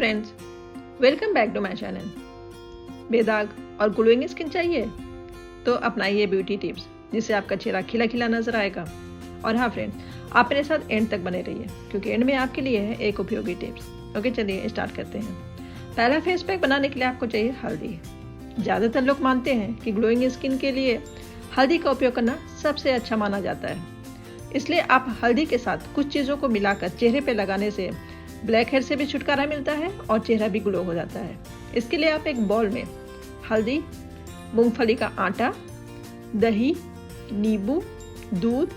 Friends, welcome back to my channel. बेदाग और glowing skin चाहिए तो अपनाइए ब्यूटी टिप्स, जिससे आपका चेहरा खिला खिला नजर आएगा। और हाँ फ्रेंड्स, आप मेरे साथ एंड तक बने रहिए, क्योंकि एंड में आपके लिए है एक उपयोगी टिप्स। ओके, चलिए स्टार्ट करते हैं। पहला फेस पैक बनाने के लिए आपको चाहिए हल्दी। ज़्यादातर लोग मानते हैं कि ग्लोइंग स्किन के लिए हल्दी का उपयोग करना सबसे अच्छा माना जाता है, इसलिए आप हल्दी के साथ कुछ चीज़ों को मिलाकर चेहरे पे लगाने से ब्लैक हेड से भी छुटकारा मिलता है और चेहरा भी ग्लो हो जाता है। इसके लिए आप एक बाउल में हल्दी, मूंगफली का आटा, दही, नींबू, दूध,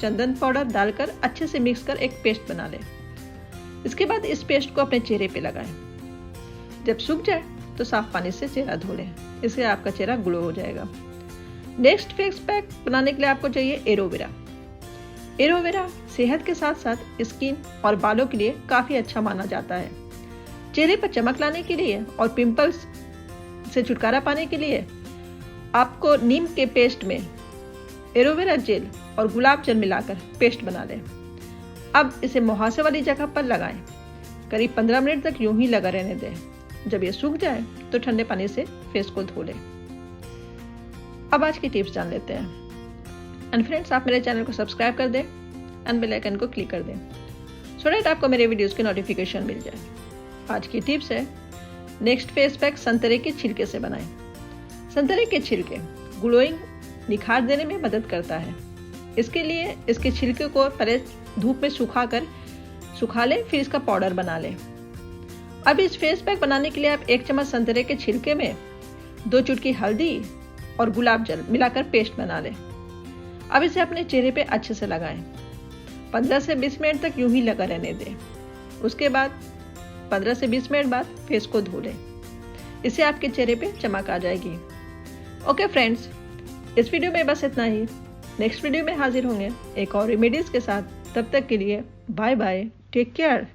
चंदन पाउडर डालकर अच्छे से मिक्स कर एक पेस्ट बना लें। इसके बाद इस पेस्ट को अपने चेहरे पे लगाएं। जब सूख जाए तो साफ पानी से चेहरा धो लें, इससे आपका चेहरा ग्लो हो जाएगा। नेक्स्ट फेस पैक बनाने के लिए आपको चाहिए एलोवेरा। एलोवेरा सेहत के साथ साथ स्किन और बालों के लिए काफ़ी अच्छा माना जाता है। चेहरे पर चमक लाने के लिए और पिंपल्स से छुटकारा पाने के लिए आपको नीम के पेस्ट में एलोवेरा जेल और गुलाब जल मिलाकर पेस्ट बना लें। अब इसे मुहासे वाली जगह पर लगाएं। करीब 15 मिनट तक यूं ही लगा रहने दें। जब ये सूख जाए तो ठंडे पानी से फेस को धो लें। अब आज की टिप्स जान लेते हैं। एंड फ्रेंड्स, आप मेरे चैनल को सब्सक्राइब कर दें एंड बेल आइकन को क्लिक कर दें, सो दैट आपको मेरे वीडियोस की नोटिफिकेशन मिल जाए। आज की टिप्स है, नेक्स्ट फेस पैक संतरे के छिलके से बनाएं। संतरे के छिलके ग्लोइंग निखार देने में मदद करता है। इसके लिए इसके छिलके को पहले धूप में सुखा लें, फिर इसका पाउडर बना लें। अब इस फेस पैक बनाने के लिए आप 1 चम्मच संतरे के छिलके में 2 चुटकी हल्दी और गुलाब जल मिलाकर पेस्ट बना लें। अब इसे अपने चेहरे पे अच्छे से लगाएं। 15 से 20 मिनट तक यूं ही लगा रहने दें। उसके बाद 15 से 20 मिनट बाद फेस को धो लें। इससे आपके चेहरे पे चमक आ जाएगी। ओके फ्रेंड्स, इस वीडियो में बस इतना ही। नेक्स्ट वीडियो में हाजिर होंगे एक और रेमेडीज के साथ। तब तक के लिए बाय बाय, टेक केयर।